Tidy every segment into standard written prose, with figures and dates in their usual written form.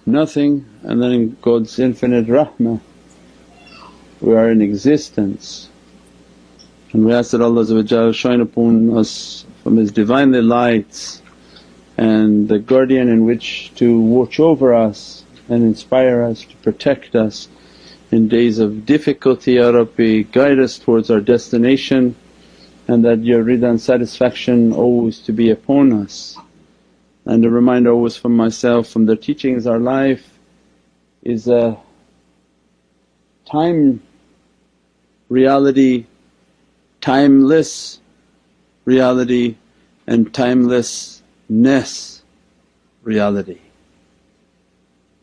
nothing, and then in God's infinite rahmah we are in existence. And we ask that Allah shine upon us from His Divinely lights and the guardian in which to watch over us and inspire us, to protect us in days of difficulty. Ya Rabbi, guide us towards our destination, and that Your rida and satisfaction always to be upon us. And a reminder always from myself, from the teachings, our life is a time reality, timeless reality and timelessness reality.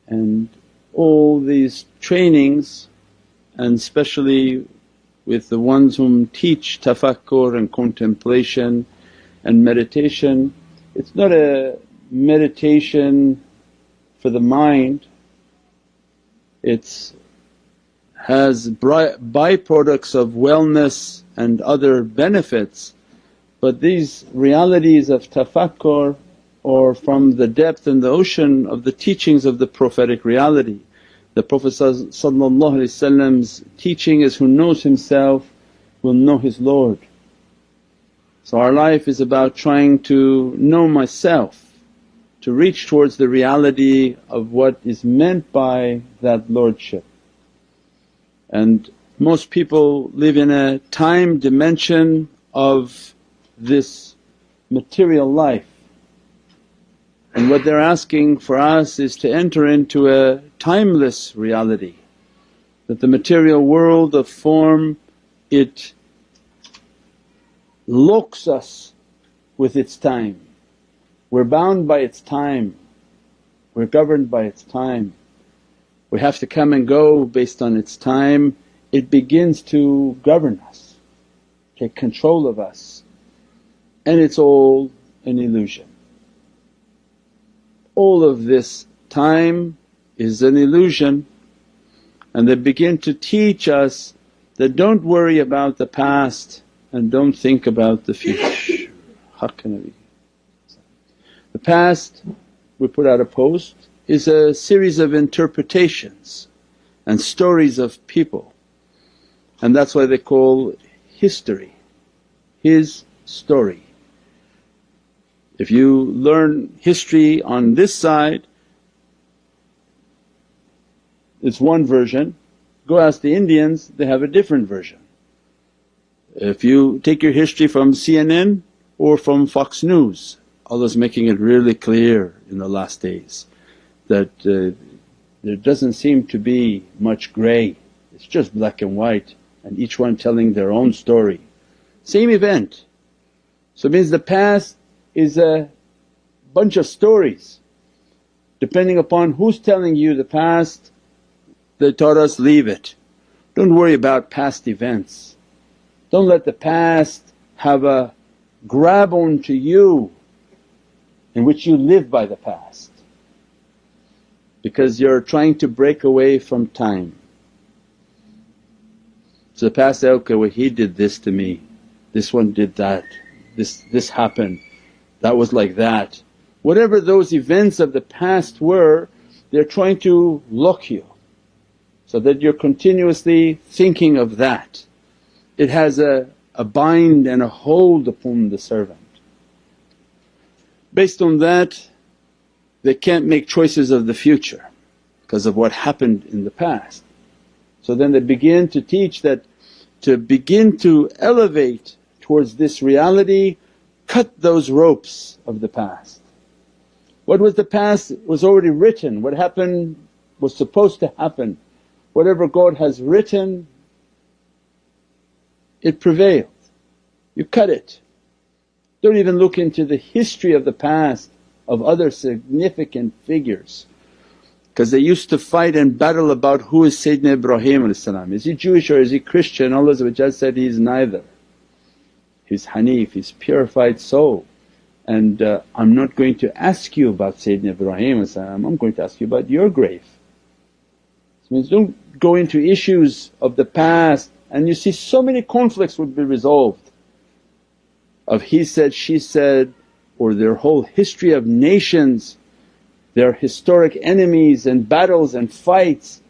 And all these trainings, and especially with the ones whom teach tafakkur and contemplation and meditation, it's not a meditation for the mind, it has byproducts of wellness and other benefits. But these realities of tafakkur or from the depth and the ocean of the teachings of the prophetic reality. The Prophet's teaching is, who knows himself will know his Lord. So our life is about trying to know myself, to reach towards the reality of what is meant by that Lordship. And most people live in a time dimension of this material life, and what they're asking for us is to enter into a timeless reality, that the material world of form, it locks us with its time. We're bound by its time, we're governed by its time. We have to come and go based on its time. It begins to govern us, take control of us, and it's all an illusion. All of this time is an illusion, and they begin to teach us that don't worry about the past and don't think about the future. Hoca Nabi. The past, we put out a post, is a series of interpretations and stories of people, and that's why they call history his story. If you learn history on this side, it's one version. Go ask the Indians, they have a different version. If you take your history from CNN or from Fox News, Allah's making it really clear in the last days that there doesn't seem to be much grey, it's just black and white, and each one telling their own story. Same event. So it means the past is a bunch of stories. Depending upon who's telling you the past, they taught us, leave it. Don't worry about past events. Don't let the past have a grab onto you in which you live by the past, because you're trying to break away from time. So the past say, okay, well he did this to me, this one did that, this happened, that was like that. Whatever those events of the past were, they're trying to lock you so that you're continuously thinking of that. It has a bind and a hold upon the servant. Based on that, they can't make choices of the future because of what happened in the past. So then they begin to teach that to begin to elevate towards this reality, cut those ropes of the past. What was the past was already written, what happened was supposed to happen. Whatever God has written, it prevailed. You cut it. Don't even look into the history of the past of other significant figures, because they used to fight and battle about who is Sayyidina Ibrahim. Is he Jewish or is he Christian? Allah said, he is neither. He's Hanif, he's purified soul. And I'm not going to ask you about Sayyidina Ibrahim, I'm going to ask you about your grave. This means don't go into issues of the past, and you see so many conflicts would be resolved of he said, she said, or their whole history of nations There are historic enemies and battles and fights.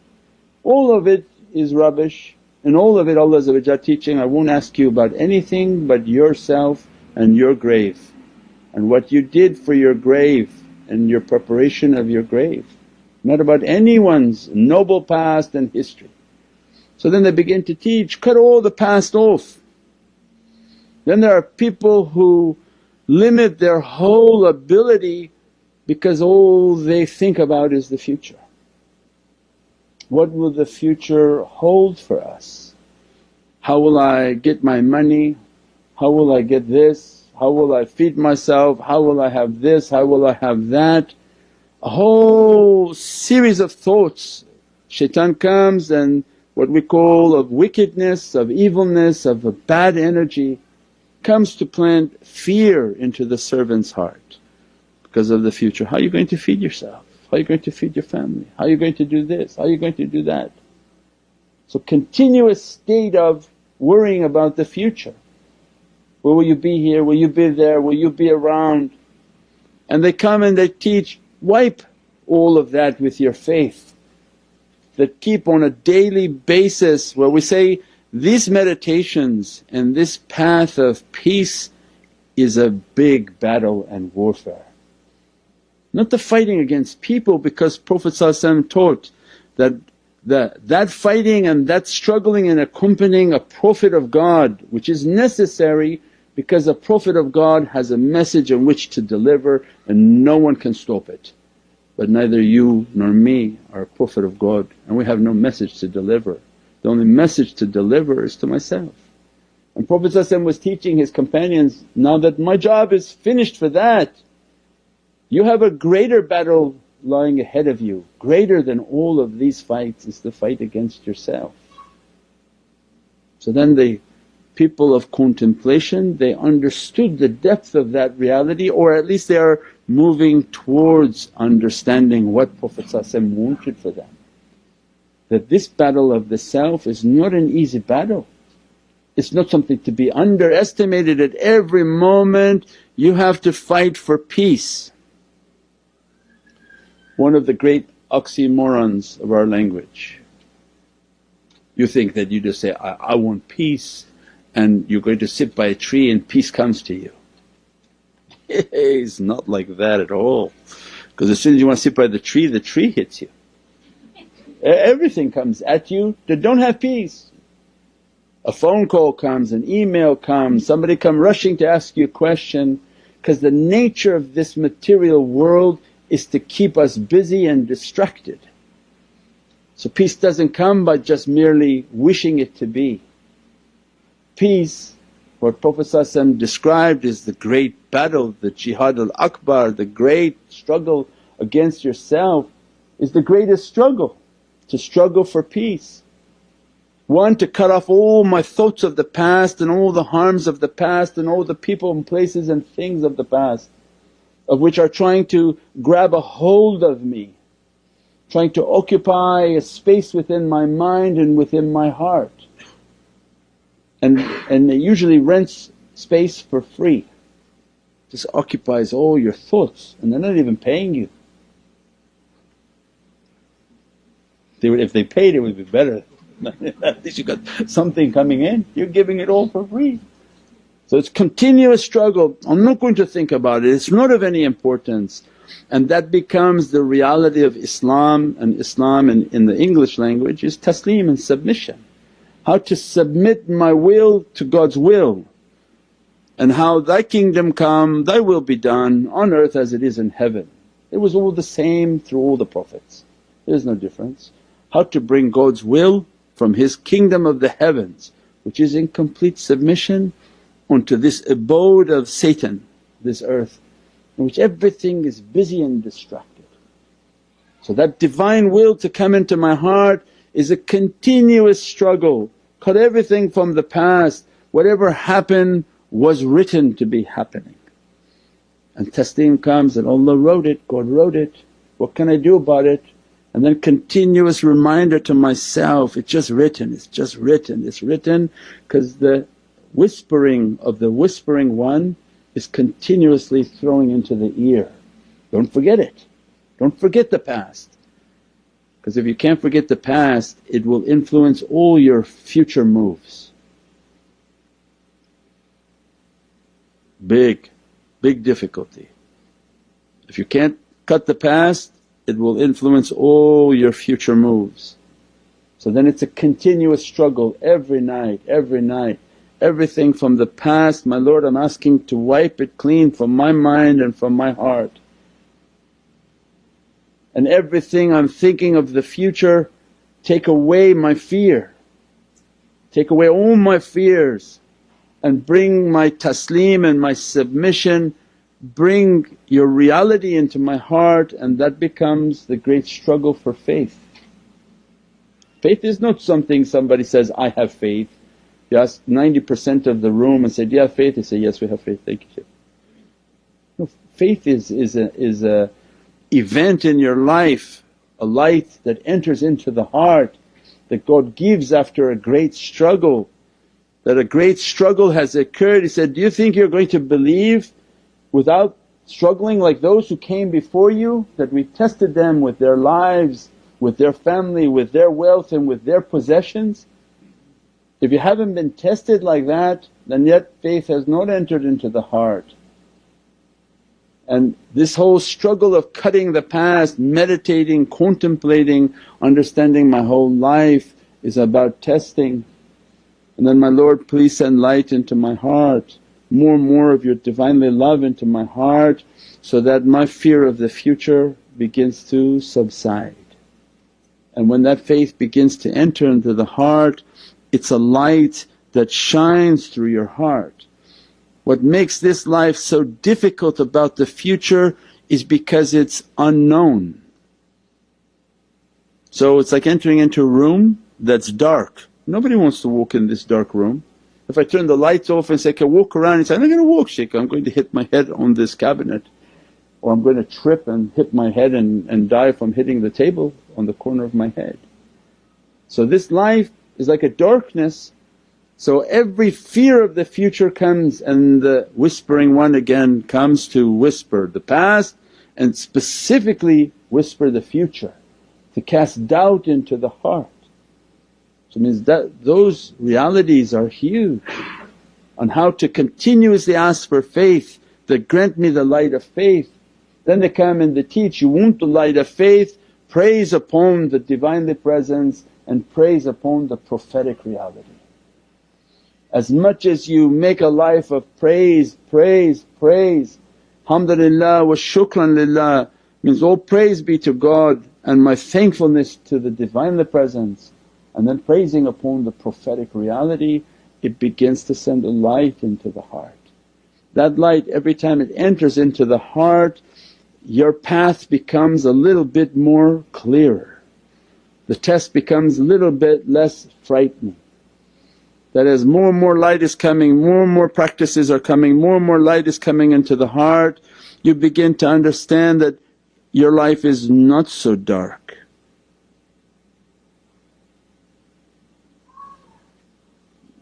All of it is rubbish, and all of it Allah teaching, I won't ask you about anything but yourself and your grave and what you did for your grave and your preparation of your grave, not about anyone's noble past and history. So then they begin to teach, cut all the past off. Then there are people who limit their whole ability because all they think about is the future. What will the future hold for us? How will I get my money? How will I get this? How will I feed myself? How will I have this? How will I have that? A whole series of thoughts. Shaitan comes and what we call of wickedness, of evilness, of a bad energy comes to plant fear into the servant's heart because of the future. How are you going to feed yourself? How are you going to feed your family? How are you going to do this? How are you going to do that? So continuous state of worrying about the future. Where will you be here? Will you be there? Will you be around? And they come and they teach, wipe all of that with your faith. That keep on a daily basis where we say, these meditations and this path of peace is a big battle and warfare. Not the fighting against people, because Prophet taught that that fighting and that struggling and accompanying a Prophet of God, which is necessary because a Prophet of God has a message in which to deliver and no one can stop it. But neither you nor me are a Prophet of God and we have no message to deliver. The only message to deliver is to myself. And Prophet was teaching his companions, now that my job is finished for that, you have a greater battle lying ahead of you, greater than all of these fights is the fight against yourself. So then the people of contemplation, they understood the depth of that reality, or at least they are moving towards understanding what Prophet wanted for them. That this battle of the self is not an easy battle. It's not something to be underestimated. At every moment you have to fight for peace. One of the great oxymorons of our language. You think that you just say, I want peace, and you're going to sit by a tree and peace comes to you. It's not like that at all, because as soon as you want to sit by the tree hits you. Everything comes at you that don't have peace. A phone call comes, an email comes, somebody come rushing to ask you a question, because the nature of this material world is to keep us busy and distracted. So peace doesn't come by just merely wishing it to be. Peace, what Prophet described is the great battle, the jihad al-akbar, the great struggle against yourself is the greatest struggle, to struggle for peace. One, to cut off all my thoughts of the past and all the harms of the past and all the people and places and things of the past, of which are trying to grab a hold of me, trying to occupy a space within my mind and within my heart. And it usually rents space for free, just occupies all your thoughts and they're not even paying you. If they paid it would be better, at least you got something coming in, you're giving it all for free. So it's continuous struggle, I'm not going to think about it, it's not of any importance. And that becomes the reality of Islam, and Islam in the English language is taslim and submission. How to submit my will to God's will, and how Thy kingdom come, Thy will be done on earth as it is in heaven. It was all the same through all the Prophets, there is no difference. How to bring God's will from His kingdom of the heavens, which is in complete submission, onto this abode of Satan, this earth, in which everything is busy and distracted. So that Divine will to come into my heart is a continuous struggle. Cut everything from the past, whatever happened was written to be happening. And taslim comes that Allah wrote it, God wrote it, what can I do about it? And then continuous reminder to myself, it's just written, it's just written, it's written, because the whispering of the whispering one is continuously throwing into the ear, don't forget it. Don't forget the past, because if you can't forget the past it will influence all your future moves. Big difficulty. If you can't cut the past it will influence all your future moves. So then it's a continuous struggle every night, everything from the past, my Lord, I'm asking to wipe it clean from my mind and from my heart. And everything I'm thinking of the future, take away my fear, take away all my fears and bring my taslim and my submission, bring your reality into my heart, and that becomes the great struggle for faith. Faith is not something somebody says, I have faith. You ask 90% of the room and say, do you have faith? They say, yes we have faith, thank you Shaykh. No, faith is a event in your life, a light that enters into the heart that God gives after a great struggle. That a great struggle has occurred. He said, do you think you're going to believe without struggling like those who came before you? That we tested them with their lives, with their family, with their wealth and with their possessions. If you haven't been tested like that then yet faith has not entered into the heart. And this whole struggle of cutting the past, meditating, contemplating, understanding my whole life is about testing. And then, my Lord, please send light into my heart, more and more of your Divinely love into my heart, so that my fear of the future begins to subside. And when that faith begins to enter into the heart, it's a light that shines through your heart. What makes this life so difficult about the future is because it's unknown. So it's like entering into a room that's dark. Nobody wants to walk in this dark room. If I turn the lights off and say, okay, walk around, and say, I'm not going to walk Shaykh, I'm going to hit my head on this cabinet, or I'm going to trip and hit my head and die from hitting the table on the corner of my head. So this life is like a darkness. So every fear of the future comes, and the whispering one again comes to whisper the past and specifically whisper the future, to cast doubt into the heart. So it means that those realities are huge on how to continuously ask for faith, that grant me the light of faith. Then they come and they teach, you want the light of faith, praise upon the Divinely Presence and praise upon the prophetic reality. As much as you make a life of praise, hamdulillah wa shukran lillah, means all praise be to God and my thankfulness to the Divinely Presence, and then praising upon the prophetic reality, it begins to send a light into the heart. That light, every time it enters into the heart, your path becomes a little bit more clearer. The test becomes a little bit less frightening. That as more and more light is coming, more and more practices are coming, more and more light is coming into the heart, you begin to understand that your life is not so dark.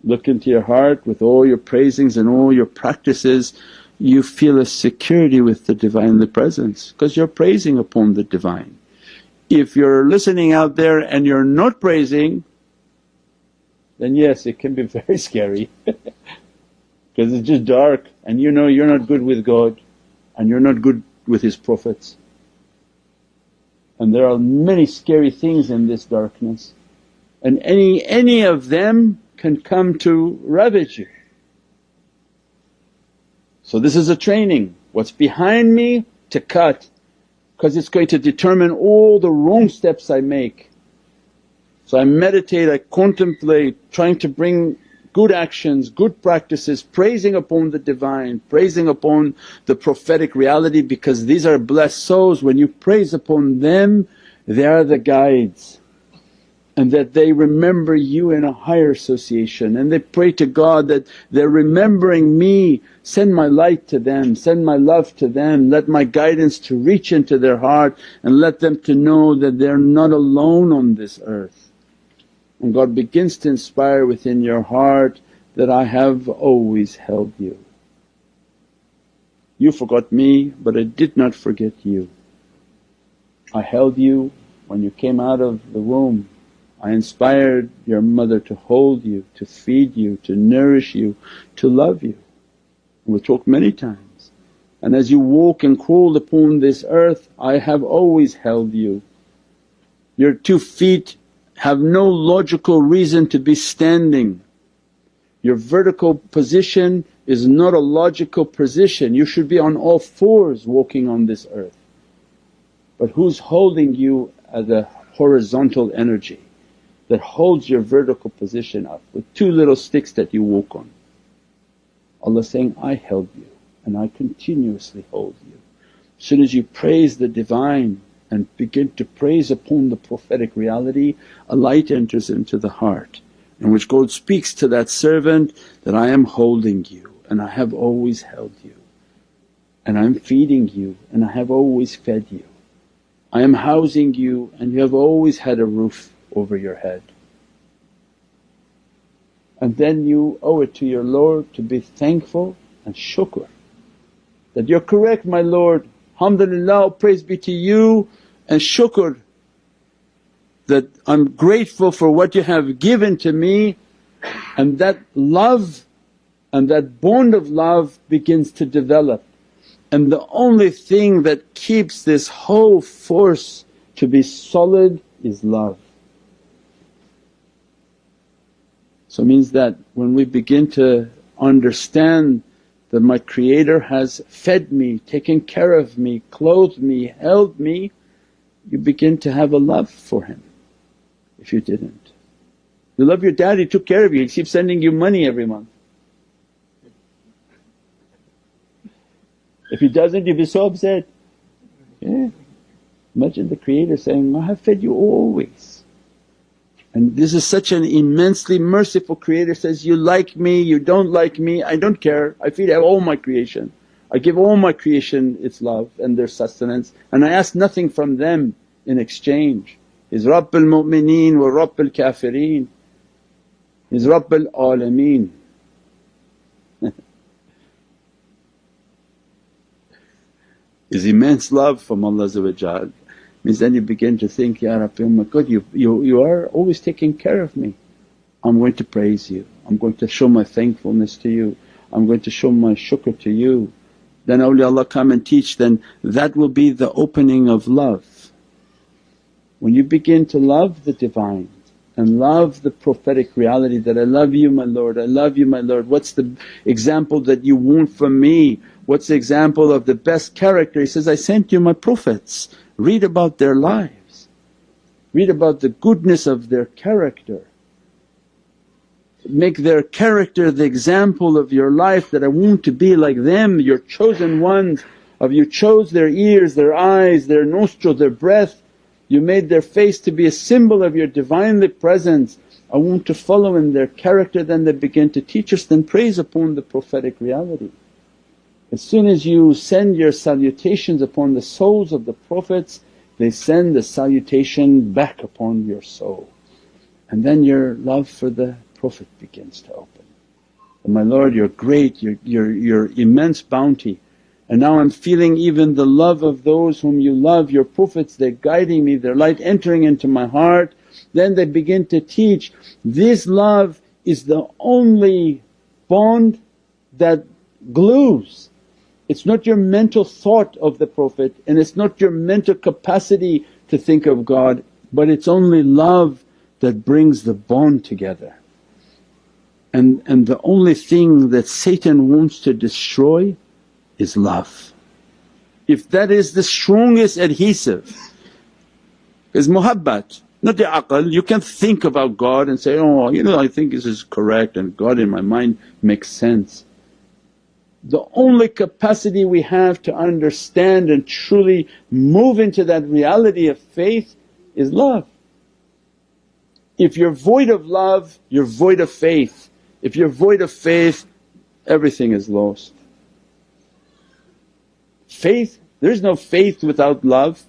Look into your heart with all your praisings and all your practices, you feel a security with the Divinely Presence because you're praising upon the Divine. If you're listening out there and you're not praising, then yes, it can be very scary because it's just dark and you know you're not good with God and you're not good with His Prophets. And there are many scary things in this darkness, and any of them can come to ravage you. So this is a training, what's behind me to cut, because it's going to determine all the wrong steps I make. So I meditate, I contemplate, trying to bring good actions, good practices, praising upon the Divine, praising upon the prophetic reality, because these are blessed souls. When you praise upon them, they are the guides, and that they remember you in a higher association, and they pray to God that they're remembering me, send my light to them, send my love to them, let my guidance to reach into their heart and let them to know that they're not alone on this earth. And God begins to inspire within your heart that, I have always held you. You forgot me but I did not forget you. I held you when you came out of the womb. I inspired your mother to hold you, to feed you, to nourish you, to love you. We talked many times. And as you walk and crawl upon this earth, I have always held you. Your 2 feet have no logical reason to be standing. Your vertical position is not a logical position, you should be on all fours walking on this earth. But who's holding you as a horizontal energy that holds your vertical position up with 2 little sticks that you walk on? Allah saying, I held you and I continuously hold you. As soon as you praise the Divine and begin to praise upon the prophetic reality, a light enters into the heart in which God speaks to that servant that, I am holding you and I have always held you, and I'm feeding you and I have always fed you. I am housing you and you have always had a roof over your head. And then you owe it to your Lord to be thankful and shukr that, you're correct my Lord, alhamdulillah, praise be to you, and shukr that I'm grateful for what you have given to me. And that love and that bond of love begins to develop. And the only thing that keeps this whole force to be solid is love. So it means that when we begin to understand that my Creator has fed me, taken care of me, clothed me, held me, you begin to have a love for Him. If you didn't, you love your dad, he took care of you, he keeps sending you money every month. If he doesn't, you'd be so upset. Yeah. Imagine the Creator saying, I have fed you always. And this is such an immensely merciful Creator, says, you like me, you don't like me, I don't care, I feed all my creation. I give all my creation its love and their sustenance, and I ask nothing from them in exchange. He's Rabbul Mu'mineen wa Rabbul Kafireen, He's Rabbul Alameen. Is immense love from Allah means then you begin to think, Ya Rabbi, oh my God, you are always taking care of me. I'm going to praise you, I'm going to show my thankfulness to you, I'm going to show my shukr to you. Then awliyaullah come and teach, then that will be the opening of love. When you begin to love the Divine and love the prophetic reality that, I love you my Lord, I love you my Lord, what's the example that you want from me? What's the example of the best character? He says, I sent you my prophets, read about their lives, read about the goodness of their character. Make their character the example of your life, that I want to be like them, your chosen ones. Of you chose their ears, their eyes, their nostrils, their breath. You made their face to be a symbol of your Divinely presence. I want to follow in their character. Then they begin to teach us, then praise upon the prophetic reality. As soon as you send your salutations upon the souls of the Prophets, they send the salutation back upon your soul. And then your love for the Prophet begins to open. And my Lord, you're great, your immense bounty. And now I'm feeling even the love of those whom you love, your Prophets, they're guiding me, their light entering into my heart. Then they begin to teach, this love is the only bond that glues. It's not your mental thought of the Prophet and it's not your mental capacity to think of God, but it's only love that brings the bond together. And the only thing that Satan wants to destroy is love. If that is the strongest adhesive, is muhabbat, not the aql. You can think about God and say, oh I think this is correct and God in my mind makes sense. The only capacity we have to understand and truly move into that reality of faith is love. If you're void of love, you're void of faith. If you're void of faith, everything is lost. Faith, there's no faith without love,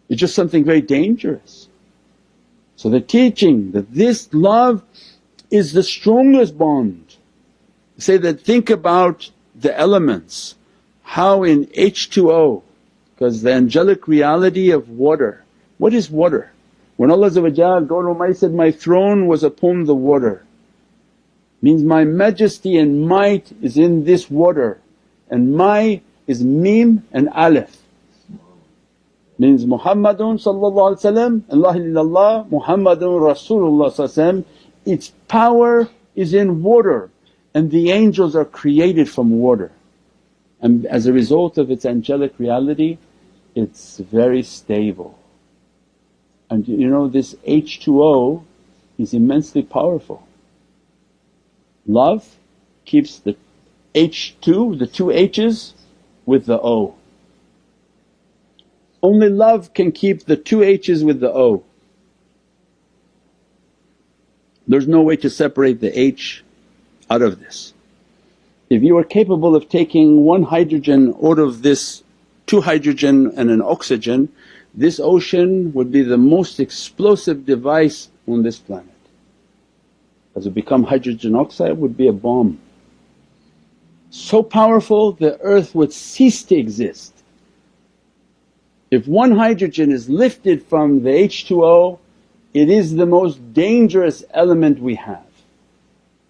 it's just something very dangerous. So the teaching that this love is the strongest bond. Say that, think about the elements, how in H2O Because the angelic reality of water, what is water? When Allah God Almighty said, "My throne was upon the water," means my majesty and might is in this water, and my is mim and alif. Means Muhammadun sallallahu alaihi wasallam, La ilaha illallah Muhammadun Rasulullah, its power is in water and the angels are created from water. And as a result of its angelic reality, it's very stable. And you know, this H2O is immensely powerful. Love keeps the H2, the two H's with the O. Only love can keep the two H's with the O. There's no way to separate the H out of this. If you are capable of taking one hydrogen out of this, two hydrogen and an oxygen, this ocean would be the most explosive device on this planet. As it become hydrogen oxide, would be a bomb. So powerful the earth would cease to exist. If one hydrogen is lifted from the H2O, it is the most dangerous element we have.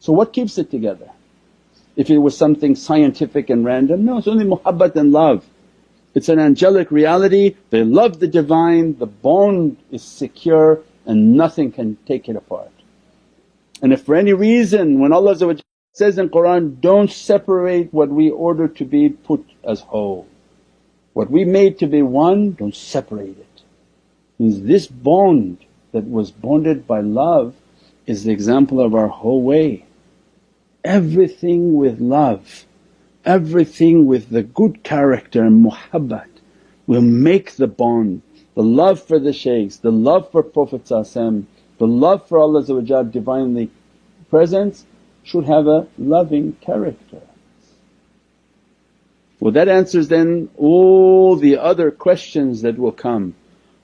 So what keeps it together? If it was something scientific and random, no, it's only muhabbat and love. It's an angelic reality, they love the Divine, the bond is secure and nothing can take it apart. And if for any reason when Allah says in Qur'an, don't separate what we order to be put as whole. What we made to be one, don't separate it. Means this bond that was bonded by love is the example of our whole way. Everything with love, everything with the good character and muhabbat will make the bond. The love for the shaykhs, the love for Prophet the love for Allah's Divinely Presence should have a loving character. Well, that answers then all the other questions that will come.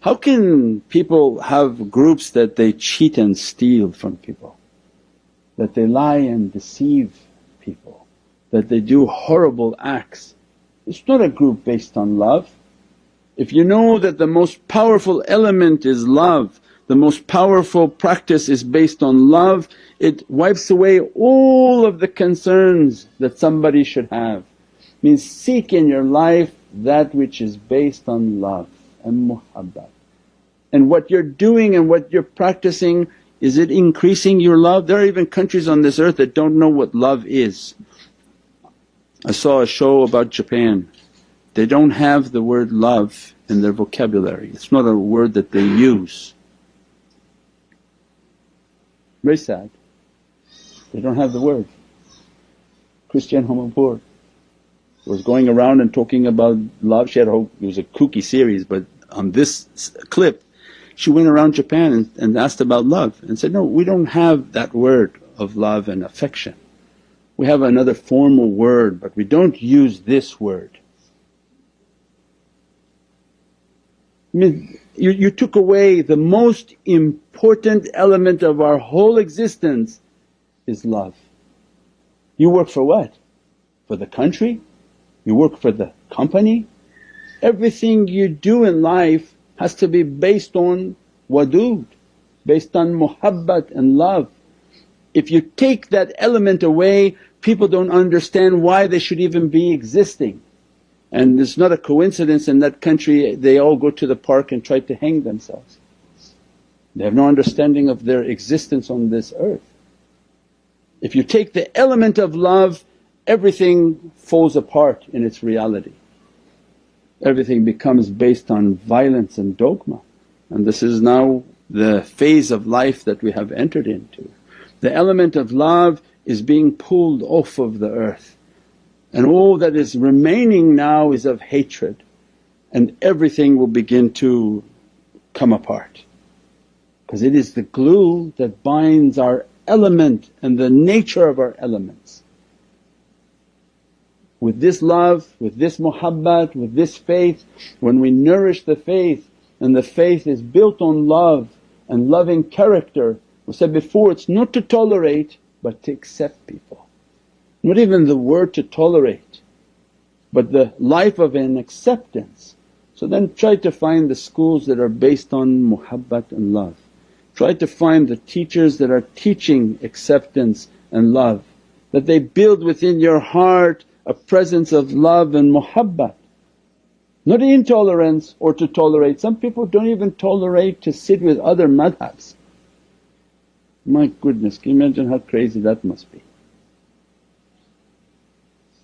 How can people have groups that they cheat and steal from people, that they lie and deceive people, that they do horrible acts? It's not a group based on love. If you know that the most powerful element is love, the most powerful practice is based on love, it wipes away all of the concerns that somebody should have. Means seek in your life that which is based on love and muhabbat. And what you're doing and what you're practicing, is it increasing your love? There are even countries on this earth that don't know what love is. I saw a show about Japan. They don't have the word love in their vocabulary, it's not a word that they use. Very sad, they don't have the word. Christian Home Board was going around and talking about love. She had it was a kooky series, but on this clip she went around Japan and asked about love and said, no, we don't have that word of love and affection. We have another formal word but we don't use this word. I mean, you took away the most important element of our whole existence is love. You work for what? For the country? You work for the company? Everything you do in life has to be based on wadood, based on muhabbat and love. If you take that element away, people don't understand why they should even be existing. And it's not a coincidence in that country they all go to the park and try to hang themselves. They have no understanding of their existence on this earth. If you take the element of love, everything falls apart in its reality. Everything becomes based on violence and dogma, and this is now the phase of life that we have entered into. The element of love is being pulled off of the earth, and all that is remaining now is of hatred, and everything will begin to come apart. Because it is the glue that binds our element and the nature of our elements. With this love, with this muhabbat, with this faith, when we nourish the faith and the faith is built on love and loving character, we said before, it's not to tolerate but to accept people. Not even the word to tolerate but the life of an acceptance. So then try to find the schools that are based on muhabbat and love. Try to find the teachers that are teaching acceptance and love, that they build within your heart a presence of love and muhabbat. Not intolerance or to tolerate. Some people don't even tolerate to sit with other madhabs. My goodness, can you imagine how crazy that must be?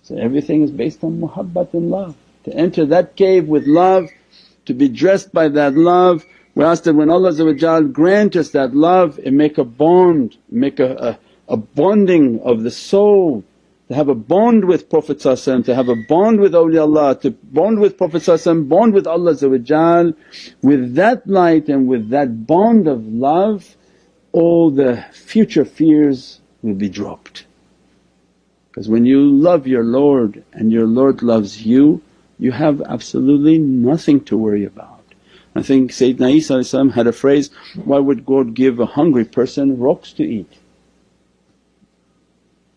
So everything is based on muhabbat and love. To enter that cave with love, to be dressed by that love. We ask that when Allah grant us that love, it make a bond, make a bonding of the soul, to have a bond with Prophet to have a bond with awliyaullah, to bond with Prophet bond with Allah. With that light and with that bond of love, all the future fears will be dropped. Because when you love your Lord and your Lord loves you, you have absolutely nothing to worry about. I think Sayyidina Isa had a phrase, why would God give a hungry person rocks to eat?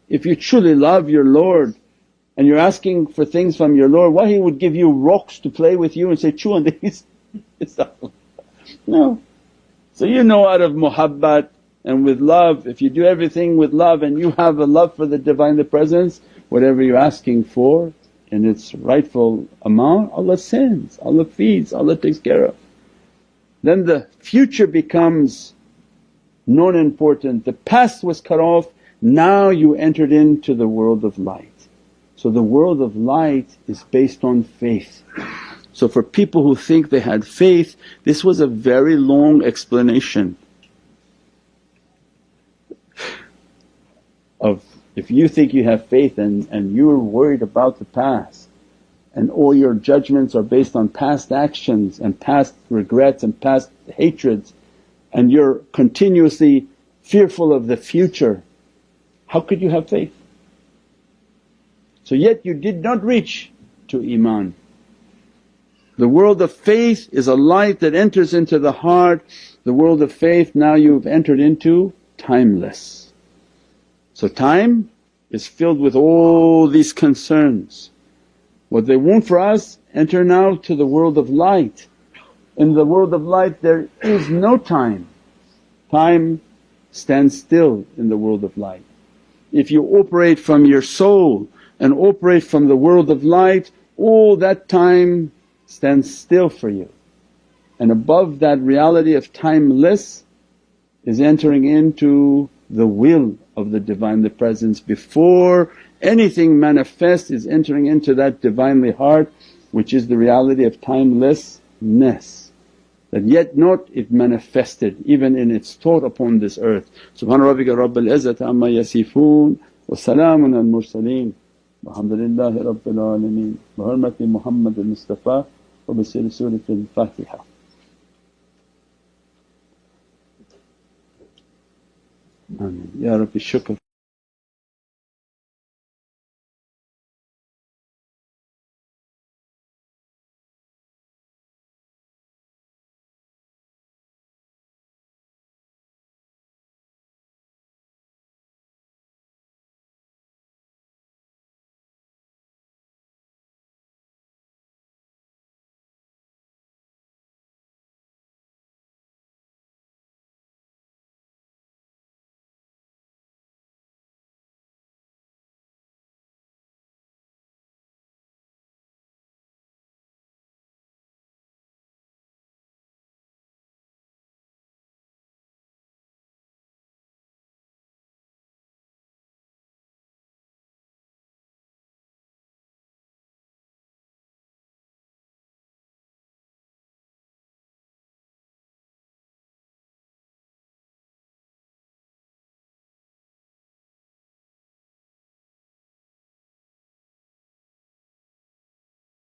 If you truly love your Lord and you're asking for things from your Lord, why He would give you rocks to play with you and say, chew on these? No. So you know out of muhabbat and with love, if you do everything with love and you have a love for the Divinely Presence, whatever you're asking for in its rightful amount, Allah sends, Allah feeds, Allah takes care of. Then the future becomes non-important, the past was cut off, now you entered into the world of light. So the world of light is based on faith. So for people who think they had faith, this was a very long explanation of if you think you have faith and you're worried about the past and all your judgments are based on past actions and past regrets and past hatreds, and you're continuously fearful of the future, how could you have faith? So yet you did not reach to Iman. The world of faith is a light that enters into the heart. The world of faith now you've entered into timeless. So time is filled with all these concerns. What they want for us, enter now to the world of light. In the world of light there is no time. Time stands still in the world of light. If you operate from your soul and operate from the world of light, all that time stands still for you. And above that reality of timeless is entering into the will of the Divinely Presence. Before anything manifests is entering into that Divinely Heart, which is the reality of timelessness. That yet not it manifested even in its thought upon this earth. Subhana rabbika rabbil izzati amma yasifoon wa salaamun al mursaleen walhamdulillahi rabbil alameen bi hurmati Muhammad al-Mustafa wa bi sirri Surat al-Fatiha. Ameen. Ya Rabbi shukr.